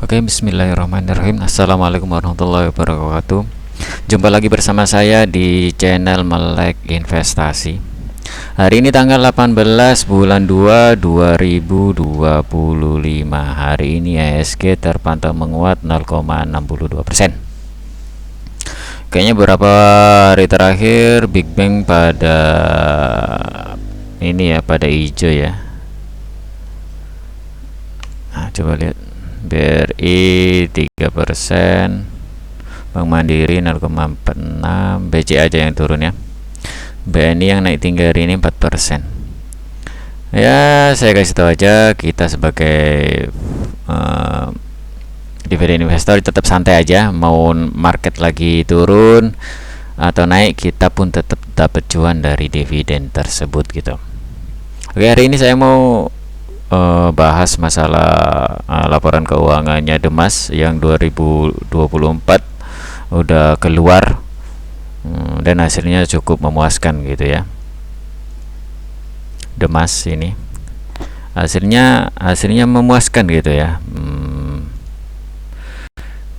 Oke, bismillahirrahmanirrahim. Assalamualaikum warahmatullahi wabarakatuh. Jumpa lagi bersama saya di channel Melek Investasi. Hari ini tanggal 18 bulan 2 2025. Hari ini IHSG terpantau menguat 0,62%. Kayaknya beberapa hari terakhir Big Bang pada ini ya, pada hijau ya. Nah, coba lihat BRI 3%, Bank Mandiri 0,46%, BCA aja yang turun ya. BNI yang naik tinggi hari ini 4%. Ya, saya kasih tahu aja, kita sebagai dividen investor tetap santai aja. Mau market lagi turun atau naik, kita pun tetap dapat cuan dari dividen tersebut gitu. Oke, hari ini saya mau bahas masalah laporan keuangannya Demas yang 2024 udah keluar, dan hasilnya cukup memuaskan gitu ya. Demas ini hasilnya memuaskan gitu ya.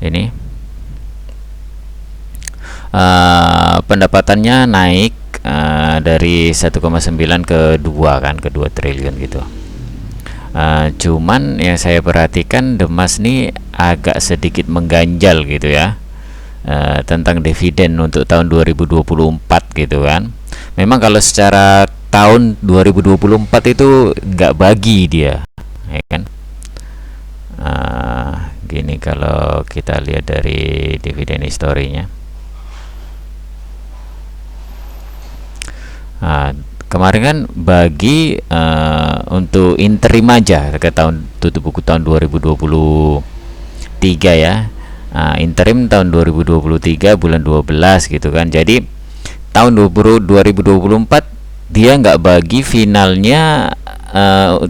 Ini pendapatannya naik dari 1,9 ke 2 kan, ke 2 triliun gitu. Cuman yang saya perhatikan Demas nih agak sedikit mengganjal gitu ya, tentang dividen untuk tahun 2024 gitu kan. Memang kalau secara tahun 2024 itu nggak bagi dia ya kan. Gini, kalau kita lihat dari dividen historinya, kemarin kan bagi untuk interim aja ke tahun tutup buku tahun 2023 ya. Interim tahun 2023 bulan 12 gitu kan. Jadi tahun 2024 dia nggak bagi finalnya,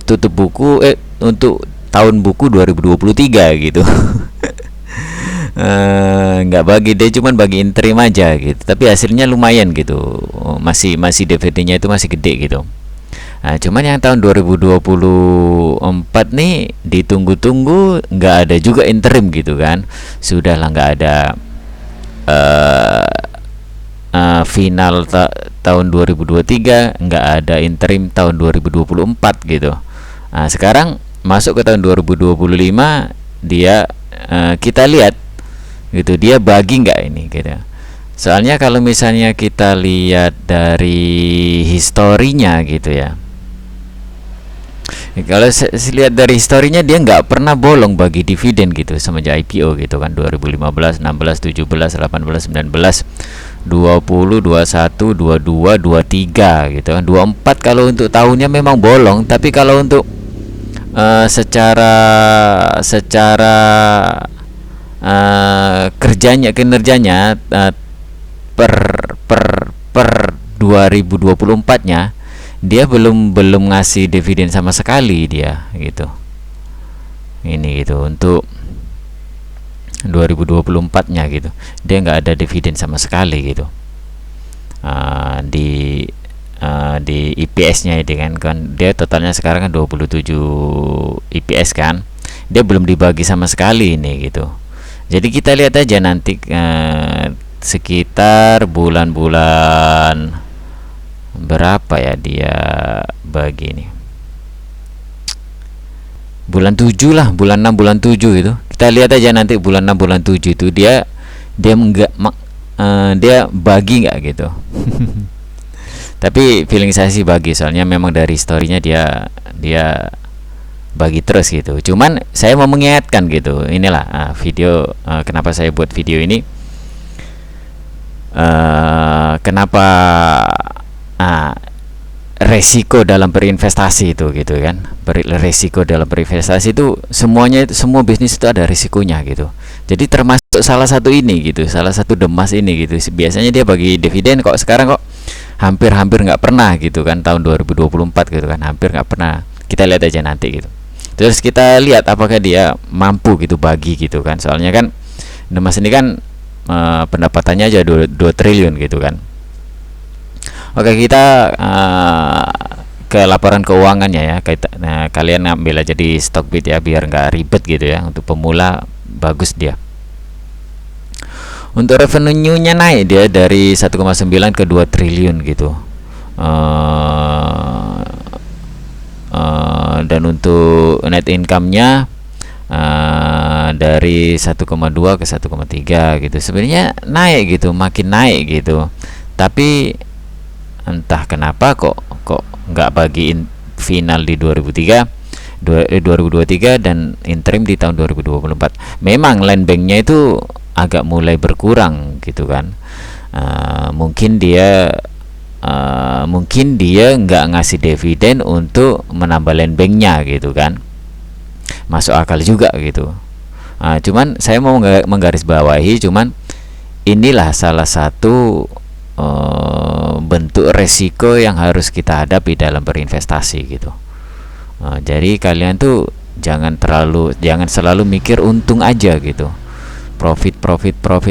tutup buku untuk tahun buku 2023 gitu. Nggak bagi, dia cuman bagi interim aja gitu, tapi hasilnya lumayan gitu. Masih dividennya itu masih gede gitu. Cuman yang tahun 2024 nih ditunggu-tunggu, nggak ada juga interim gitu kan. Sudahlah, nggak ada final tahun 2023, nggak ada interim tahun 2024 gitu. Sekarang masuk ke tahun 2025, dia kita lihat gitu, dia bagi nggak ini gitu. Soalnya kalau misalnya kita lihat dari historinya gitu ya, kalau lihat dari historinya, dia nggak pernah bolong bagi dividen gitu semenjak IPO gitu kan. 2015, 16, 17, 18, 19, 20, 21, 22, 23 gitu kan. 24 kalau untuk tahunnya memang bolong, tapi kalau untuk secara kinerjanya per 2024-nya dia belum ngasih dividen sama sekali dia gitu. Ini gitu untuk 2024-nya gitu, dia nggak ada dividen sama sekali gitu. Di IPS-nya itu kan dia totalnya sekarang kan 27 IPS kan, dia belum dibagi sama sekali ini gitu. Jadi kita lihat aja nanti sekitar bulan-bulan berapa ya dia bagi ini, bulan 7 lah, bulan 6, bulan 7 itu. Kita lihat aja nanti bulan 6, bulan 7 itu dia enggak dia bagi nggak gitu. Tapi feeling saya sih bagi, soalnya memang dari historinya dia bagi terus gitu. Cuman saya mau mengingatkan gitu, inilah video, kenapa saya buat video ini, kenapa resiko dalam berinvestasi itu gitu kan. Resiko dalam berinvestasi itu semuanya, semua bisnis itu ada risikonya gitu. Jadi termasuk salah satu ini gitu, salah satu Demas ini gitu. Biasanya dia bagi dividen, kok sekarang kok hampir nggak pernah gitu kan, tahun 2024 gitu kan, hampir nggak pernah. Kita lihat aja nanti gitu. Terus kita lihat apakah dia mampu gitu bagi gitu kan. Soalnya kan Demas ini kan pendapatannya aja 2 triliun gitu kan. Oke, ke laporan keuangannya ya. Nah, kalian ambil aja di Stockbit ya, biar nggak ribet gitu ya. Untuk pemula bagus dia. Untuk revenue-nya naik dia dari 1,9 ke 2 triliun gitu. Dan untuk net income-nya dari 1,2 ke 1,3 gitu. Sebenarnya naik gitu, makin naik gitu. Tapi entah kenapa kok nggak bagiin final di 2023 dan interim di tahun 2024. Memang land banknya itu agak mulai berkurang gitu kan. Mungkin dia nggak ngasih dividen untuk menambah land banknya gitu kan, masuk akal juga gitu. Cuman saya mau menggarisbawahi, cuman inilah salah satu bentuk resiko yang harus kita hadapi dalam berinvestasi gitu. Jadi kalian tuh jangan selalu mikir untung aja gitu, profit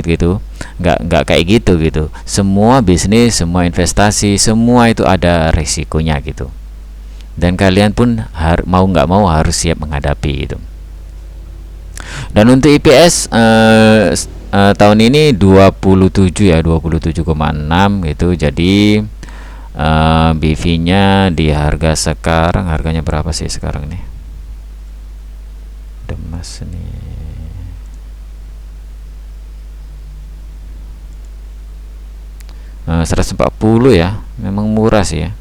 gitu. Nggak kayak gitu. Semua bisnis, semua investasi, semua itu ada resikonya gitu. Dan kalian pun mau nggak mau harus siap menghadapi gitu. Dan untuk IPS tahun ini 27 ya, 27,6 gitu. Jadi BV-nya di harga sekarang, harganya berapa sih sekarang nih? Demas nih. Nah, 140 ya, memang murah sih ya.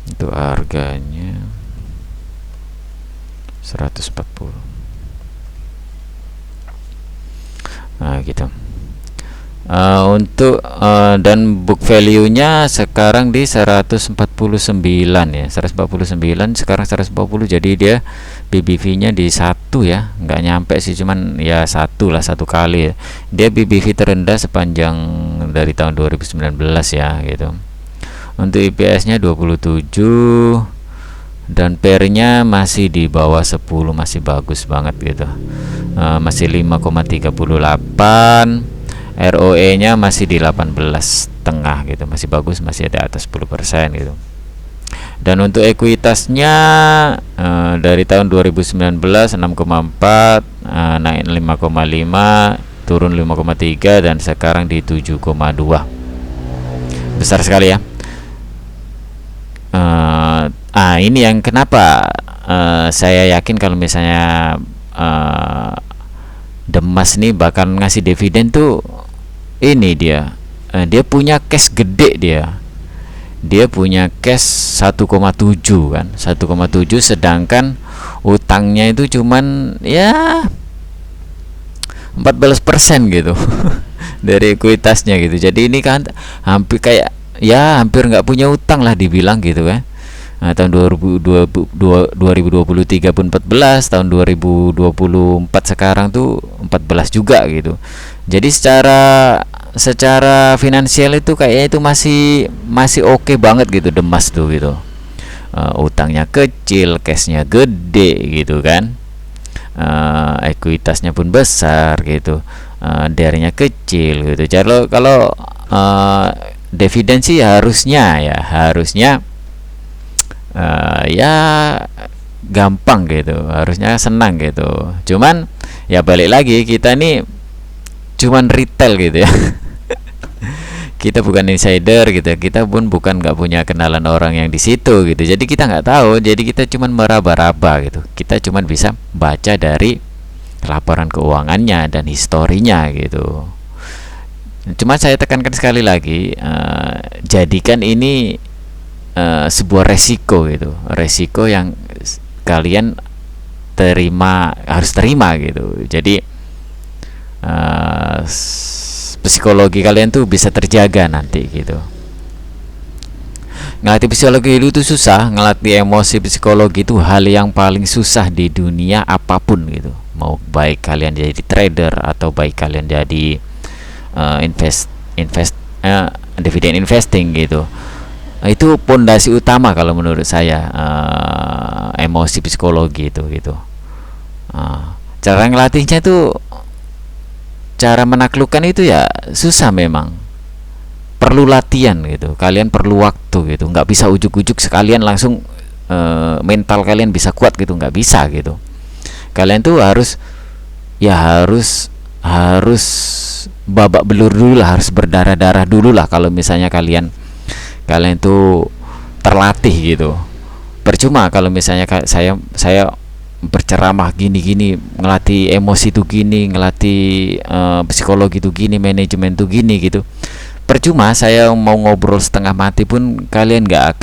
Itu harganya 140. Nah gitu. Untuk dan book value-nya sekarang di 149 ya, 149 sekarang 140. Jadi dia BBV-nya di 1 ya, nggak nyampe sih, cuman ya 1 kali ya. Dia BBV terendah sepanjang dari tahun 2019 ya gitu. Untuk IPS-nya 27 dan PER-nya masih di bawah 10, masih bagus banget gitu. Masih 5,38, ROE-nya masih di 18,5 gitu, masih bagus, masih ada atas 10% gitu. Dan untuk ekuitasnya dari tahun 2019 6,4, naik 5,5, turun 5,3, dan sekarang di 7,2. Besar sekali ya. Ini yang kenapa saya yakin kalau misalnya Demas nih bakal ngasih dividen tuh. Ini dia punya cash gede, dia punya cash 1,7 kan, 1,7, sedangkan utangnya itu cuman ya 14% gitu dari ekuitasnya gitu. Jadi ini kan hampir nggak punya utang lah dibilang gitu kan. Nah, tahun 2023 pun 14, tahun 2024 sekarang tuh 14 juga gitu. Jadi secara finansial itu kayaknya itu masih oke banget gitu Demas tuh gitu. Utangnya kecil, cashnya gede gitu kan. Ekuitasnya pun besar gitu. DER-nya kecil gitu. Jadi kalau dividen sih harusnya ya gampang gitu, harusnya senang gitu. Cuman ya balik lagi, kita nih cuman retail gitu ya. Kita bukan insider gitu, kita pun nggak punya kenalan orang yang di situ gitu. Jadi kita nggak tahu, jadi kita cuman meraba-raba gitu. Kita cuman bisa baca dari laporan keuangannya dan historinya gitu. Cuma saya tekankan sekali lagi, jadikan ini sebuah resiko gitu, resiko yang kalian harus terima gitu. Jadi psikologi kalian tuh bisa terjaga nanti gitu. Ngelatih psikologi itu susah, ngelatih emosi psikologi itu hal yang paling susah di dunia apapun gitu. Mau baik kalian jadi trader atau baik kalian jadi dividen investing gitu. Itu pondasi utama kalau menurut saya, emosi psikologi itu gitu. Cara ngelatihnya tuh, cara menaklukkan itu ya susah memang. perlu latihan gitu, kalian perlu waktu gitu, nggak bisa ujuk-ujuk sekalian langsung mental kalian bisa kuat gitu, nggak bisa gitu. Kalian tuh harus, ya harus babak belur dulu lah, harus berdarah-darah dulu lah kalau misalnya kalian kalian tuh terlatih gitu. Percuma kalau misalnya saya berceramah gini-gini, ngelatih emosi tuh gini, ngelatih psikologi tuh gini, manajemen tuh gini gitu. Percuma saya mau ngobrol setengah mati pun kalian nggak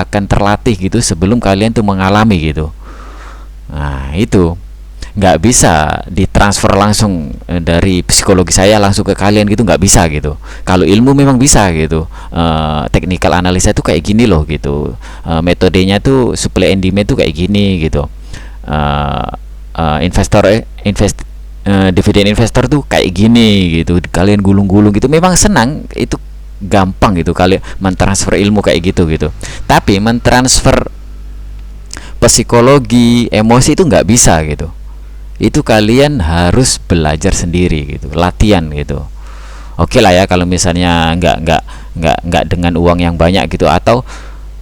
akan terlatih gitu sebelum kalian tuh mengalami gitu. Nah itu nggak bisa ditransfer langsung dari psikologi saya langsung ke kalian gitu, nggak bisa gitu. Kalau ilmu memang bisa gitu, technical analisa itu kayak gini loh gitu, metodenya tuh supply and demand tuh kayak gini gitu, uh, dividen investor tuh kayak gini gitu. Kalian gulung-gulung gitu memang senang, itu gampang gitu kalian mentransfer ilmu kayak gitu gitu. Tapi mentransfer psikologi emosi itu nggak bisa gitu. Itu kalian harus belajar sendiri gitu, latihan gitu. Oke lah ya kalau misalnya nggak dengan uang yang banyak gitu, atau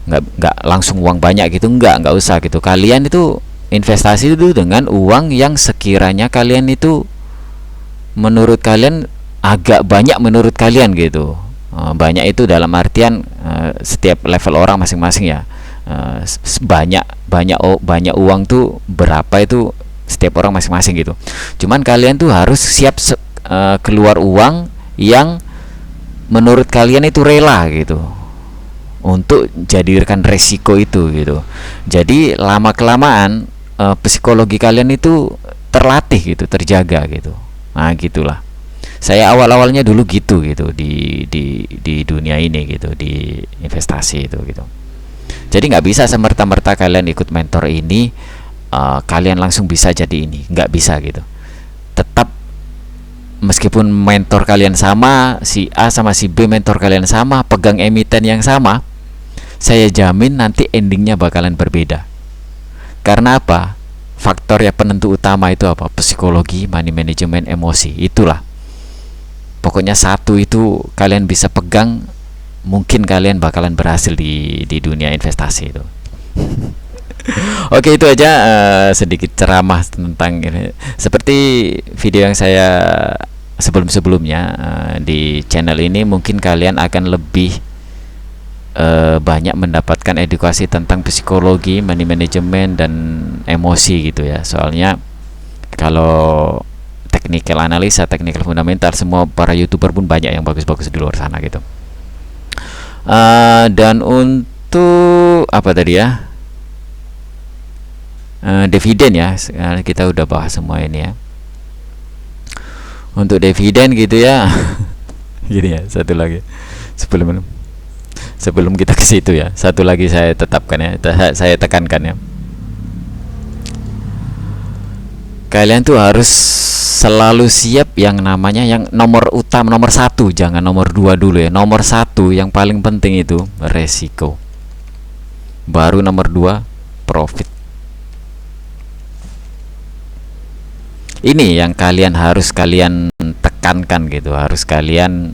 nggak langsung uang banyak gitu, nggak usah gitu. Kalian itu investasi itu dengan uang yang sekiranya kalian itu menurut kalian agak banyak menurut kalian gitu. Banyak itu dalam artian setiap level orang masing-masing ya. Banyak banyak uang tuh berapa itu setiap orang masing-masing gitu. Cuman kalian tuh harus siap keluar uang yang menurut kalian itu rela gitu untuk jadikan resiko itu gitu. Jadi lama kelamaan psikologi kalian itu terlatih gitu, terjaga gitu. Nah gitulah. Saya awal-awalnya dulu gitu di dunia ini gitu, di investasi itu gitu. Jadi nggak bisa semerta-merta kalian ikut mentor ini kalian langsung bisa jadi ini, nggak bisa gitu. Tetap meskipun mentor kalian sama, si A sama si B mentor kalian sama, pegang emiten yang sama, saya jamin nanti endingnya bakalan berbeda. Karena apa? Faktor yang penentu utama itu apa? Psikologi, money management, emosi. Itulah. Pokoknya satu itu kalian bisa pegang, mungkin kalian bakalan berhasil di dunia investasi itu. Oke, itu aja sedikit ceramah tentang ini. Seperti video yang saya sebelum-sebelumnya di channel ini, mungkin kalian akan lebih banyak mendapatkan edukasi tentang psikologi, money management dan emosi gitu ya. Soalnya kalau technical analisa, technical fundamental, semua para YouTuber pun banyak yang bagus-bagus di luar sana gitu. Dan untuk apa tadi ya? Dividen ya, kita udah bahas semua ini ya. Untuk dividen gitu ya. Gini ya, satu lagi sebelum kita ke situ ya, satu lagi saya tetapkan ya, saya tekankan ya. Kalian tuh harus selalu siap yang namanya yang nomor utama, nomor satu, jangan nomor dua dulu ya. Nomor satu yang paling penting itu resiko. Baru nomor dua profit. Ini yang harus kalian tekankan gitu, harus kalian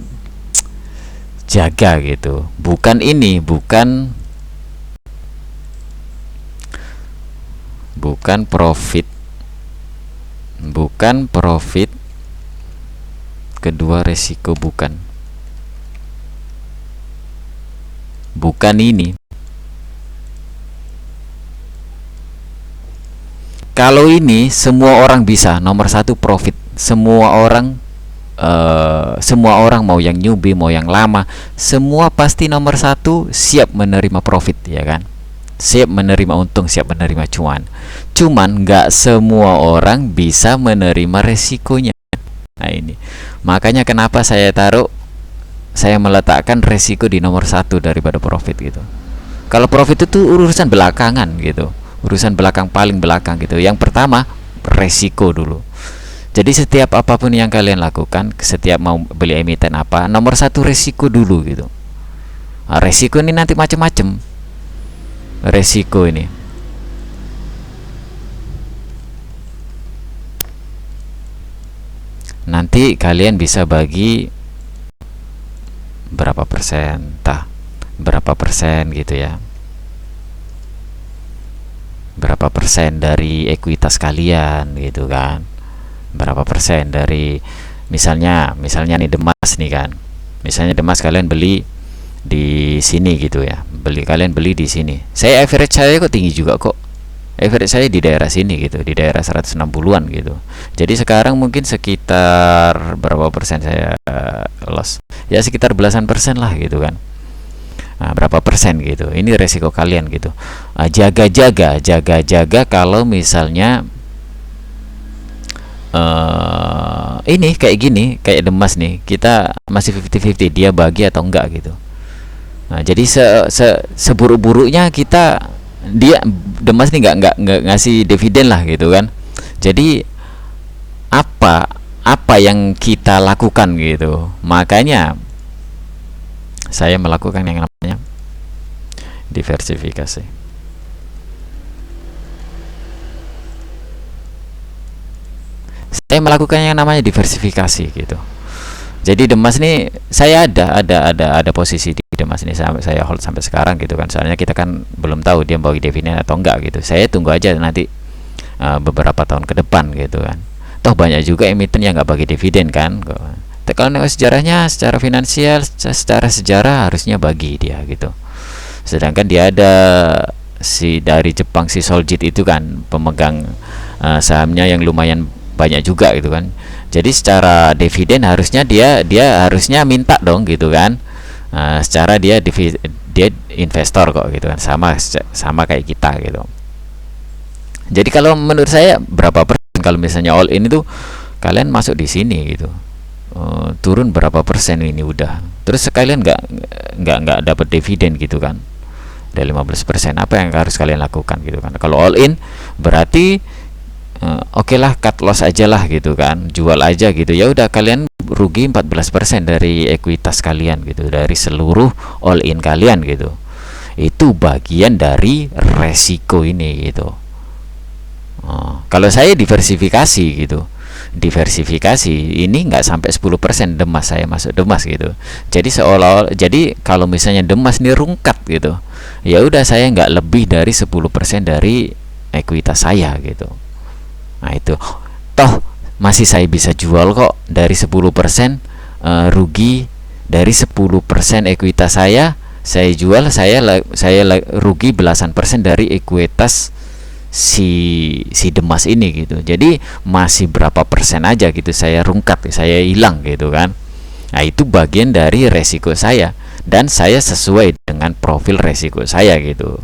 jaga gitu. Bukan profit, bukan profit, kedua resiko, bukan ini. Kalau ini semua orang bisa, nomor satu profit. Semua orang mau yang newbie, mau yang lama, semua pasti nomor satu siap menerima profit ya kan, siap menerima untung, siap menerima cuan. Cuman nggak semua orang bisa menerima resikonya. Nah ini makanya kenapa saya meletakkan resiko di nomor satu daripada profit gitu. Kalau profit itu urusan belakangan gitu, urusan paling belakang gitu. Yang pertama resiko dulu. Jadi setiap apapun yang kalian lakukan, setiap mau beli emiten apa, nomor satu resiko dulu gitu. Nah, resiko ini nanti macam-macam. Resiko ini nanti kalian bisa bagi berapa persen, entah berapa persen gitu ya, berapa persen dari ekuitas kalian gitu kan, berapa persen dari misalnya nih Demas nih kan, misalnya Demas kalian beli di sini gitu ya, kalian beli di sini, saya average saya kok tinggi juga kok, average saya di daerah sini gitu, di daerah 160-an gitu. Jadi sekarang mungkin sekitar berapa persen saya loss, ya sekitar belasan persen lah gitu kan. Nah, berapa persen gitu, ini resiko kalian gitu. Jaga kalau misalnya ini kayak gini, kayak Demas nih, kita masih 50-50 dia bagi atau enggak gitu. Nah, jadi seburuk-buruknya kita, dia Demas nih nggak ngasih dividen lah gitu kan. Jadi apa yang kita lakukan gitu, makanya saya melakukan yang namanya diversifikasi. Saya melakukan yang namanya diversifikasi gitu. Jadi Demas nih, saya ada posisi di Demas ini, saya hold sampai sekarang gitu kan. Soalnya kita kan belum tahu dia bagi dividen atau enggak gitu. Saya tunggu aja nanti beberapa tahun ke depan gitu kan. Toh banyak juga emiten yang nggak bagi dividen kan. Kalau nengok sejarahnya, secara finansial, secara sejarah harusnya bagi dia gitu. Sedangkan dia ada dari Jepang, si Soljit itu kan pemegang sahamnya yang lumayan banyak juga gitu kan. Jadi secara dividen harusnya dia harusnya minta dong gitu kan. Secara dia investor kok gitu kan, sama kayak kita gitu. Jadi kalau menurut saya berapa persen kalau misalnya all in itu kalian masuk di sini gitu, turun berapa persen ini udah, terus sekalian nggak dapat dividen gitu kan, dari 15%, apa yang harus kalian lakukan gitu kan. Kalau all in berarti oke lah, cut loss aja lah gitu kan, jual aja gitu, ya udah kalian rugi 14% dari ekuitas kalian gitu, dari seluruh all in kalian gitu. Itu bagian dari resiko ini gitu. Kalau saya diversifikasi gitu, diversifikasi ini nggak sampai 10% Demas, saya masuk Demas gitu. Jadi seolah-olah, jadi kalau misalnya Demas nih rungkat gitu, ya udah saya nggak lebih dari 10% dari ekuitas saya gitu. Nah itu toh masih saya bisa jual kok, dari 10% rugi, dari 10% ekuitas saya jual, saya rugi belasan persen dari ekuitas si Demas ini gitu. Jadi masih berapa persen aja gitu saya rungkat, saya hilang gitu kan. Nah itu bagian dari resiko saya, dan saya sesuai dengan profil resiko saya gitu.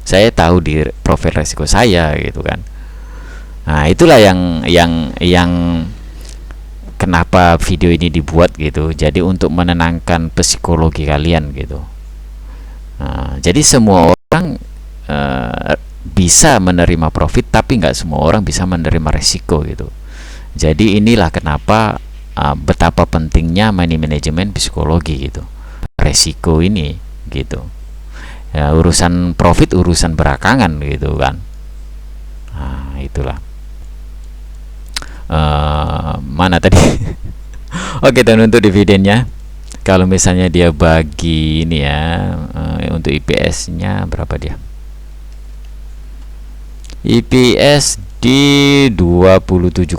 Saya tahu di profil resiko saya gitu kan. Nah itulah yang kenapa video ini dibuat gitu. Jadi untuk menenangkan psikologi kalian gitu. Nah, jadi semua orang bisa menerima profit, tapi nggak semua orang bisa menerima resiko gitu. Jadi inilah kenapa betapa pentingnya money management psikologi gitu, resiko ini gitu ya. Urusan profit urusan belakangan gitu kan. Nah itulah mana tadi oke, dan untuk dividennya, kalau misalnya dia bagi ini ya, untuk IPS nya berapa dia, IPS di 27,6,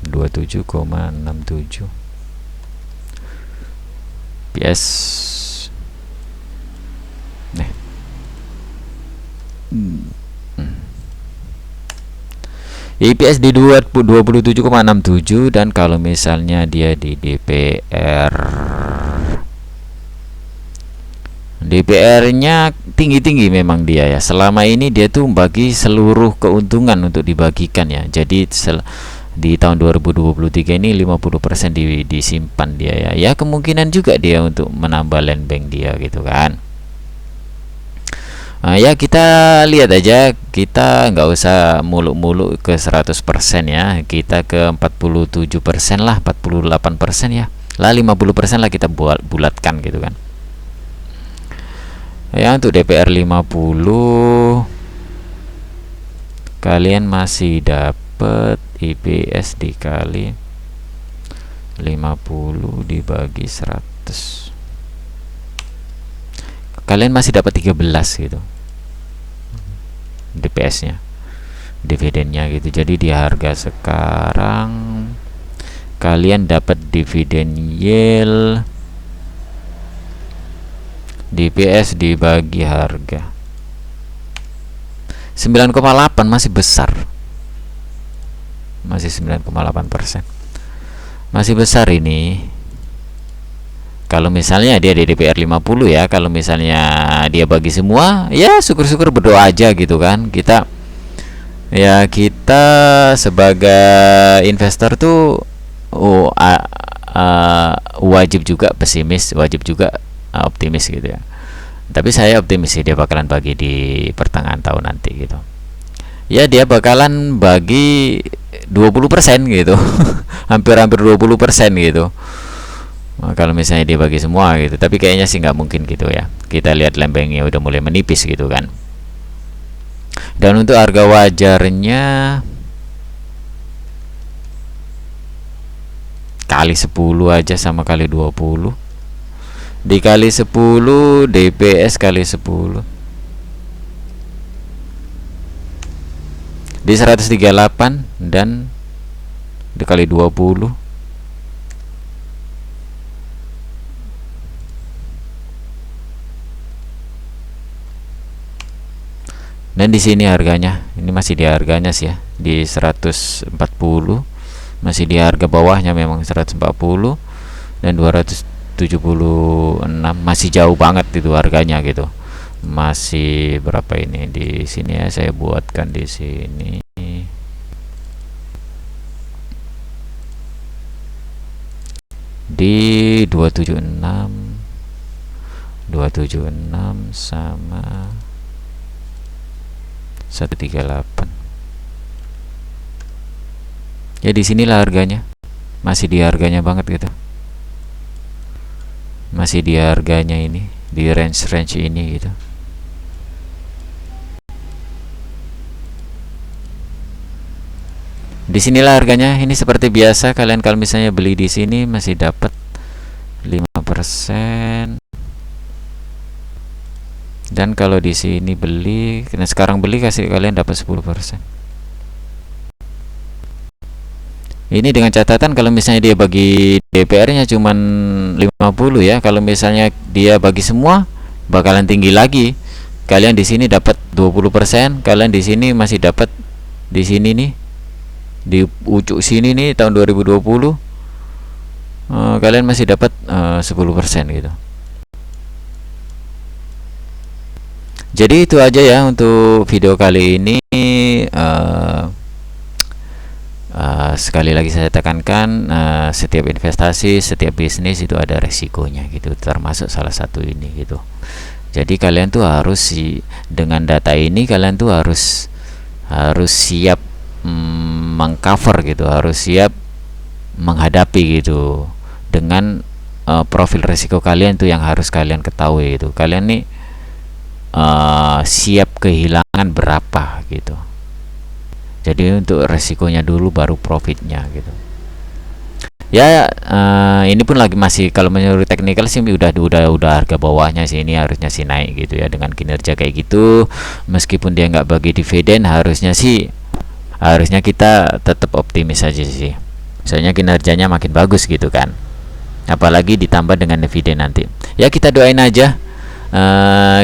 27,67 IPS nih. IPS di 27,67, dan kalau misalnya dia di DPR-nya tinggi-tinggi memang dia ya. Selama ini dia tuh bagi seluruh keuntungan untuk dibagikan ya. Jadi di tahun 2023 ini 50% disimpan dia ya. Ya kemungkinan juga dia untuk menambah land bank dia gitu kan. Ya kita lihat aja, kita nggak usah muluk-muluk ke 100% ya, kita ke 47% lah, 48% ya lah, 50% lah kita bulatkan gitu kan ya. Untuk DPR 50 kalian masih dapat IPS dikali 50 dibagi 100, kalian masih dapat 13 gitu DPS-nya, dividennya gitu. Jadi di harga sekarang kalian dapat dividen yield DPS dibagi harga 9,8, masih besar, masih 9,8%, masih besar ini. Kalau misalnya dia di DPR 50 ya, kalau misalnya dia bagi semua, ya syukur-syukur, berdoa aja gitu kan. Kita sebagai investor tuh wajib juga pesimis, wajib juga optimis gitu ya. Tapi saya optimis sih dia bakalan bagi di pertengahan tahun nanti gitu. Ya dia bakalan bagi 20% gitu. Hampir-hampir 20% gitu. Nah, kalau misalnya dia bagi semua gitu, tapi kayaknya sih nggak mungkin gitu ya. Kita lihat lembengnya udah mulai menipis gitu kan. Dan untuk harga wajarnya kali 10 aja sama kali 20, dikali 10 DPS kali 10 di 138, dan dikali 20 dan di sini harganya ini masih di harganya sih ya, di 140, masih di harga bawahnya memang 140, dan 276 masih jauh banget itu harganya gitu. Masih berapa ini di sini ya, saya buatkan di sini di 276 sama 138. Ya di sinilah harganya, masih di harganya banget gitu, masih di harganya ini, di range ini gitu. Di sinilah harganya. Ini seperti biasa, kalian kalau misalnya beli di sini masih dapat 5%. Dan kalau di sini beli, karena sekarang beli kasih kalian dapat 10%. Ini dengan catatan kalau misalnya dia bagi DPR-nya cuman 50 ya. Kalau misalnya dia bagi semua bakalan tinggi lagi. Kalian di sini dapat 20%, kalian di sini masih dapat di sini nih. Di ujung sini nih tahun 2020 kalian masih dapat 10% gitu. Jadi itu aja ya untuk video kali ini. Sekali lagi saya tekankan, setiap investasi, setiap bisnis itu ada resikonya gitu, termasuk salah satu ini gitu. Jadi kalian tuh harus dengan data ini kalian tuh harus siap mengcover gitu, harus siap menghadapi gitu dengan profil resiko kalian tuh yang harus kalian ketahui gitu. Kalian nih siap kehilangan berapa gitu. Jadi untuk resikonya dulu baru profitnya gitu. Ya ini pun lagi masih, kalau menurut teknikal sih udah harga bawahnya sih, ini harusnya sih naik gitu ya dengan kinerja kayak gitu. Meskipun dia nggak bagi dividen, harusnya kita tetap optimis aja sih. Soalnya kinerjanya makin bagus gitu kan. Apalagi ditambah dengan dividen nanti. Ya kita doain aja.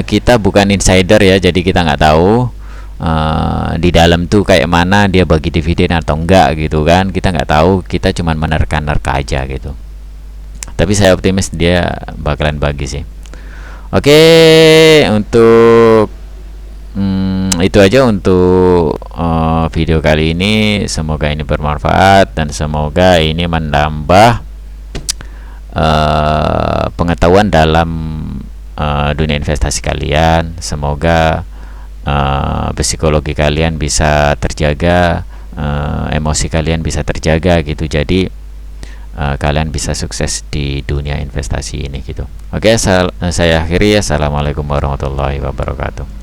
Kita bukan insider ya, jadi kita nggak tahu di dalam tuh kayak mana dia bagi dividen atau enggak gitu kan. Kita nggak tahu, kita cuman menerka-nerka aja gitu. Tapi saya optimis dia bakalan bagi sih. Oke, untuk itu aja untuk video kali ini. Semoga ini bermanfaat dan semoga ini menambah pengetahuan dalam dunia investasi kalian. Semoga psikologi kalian bisa terjaga, emosi kalian bisa terjaga gitu. Jadi kalian bisa sukses di dunia investasi ini gitu. Oke, saya akhiri. Assalamualaikum warahmatullahi wabarakatuh.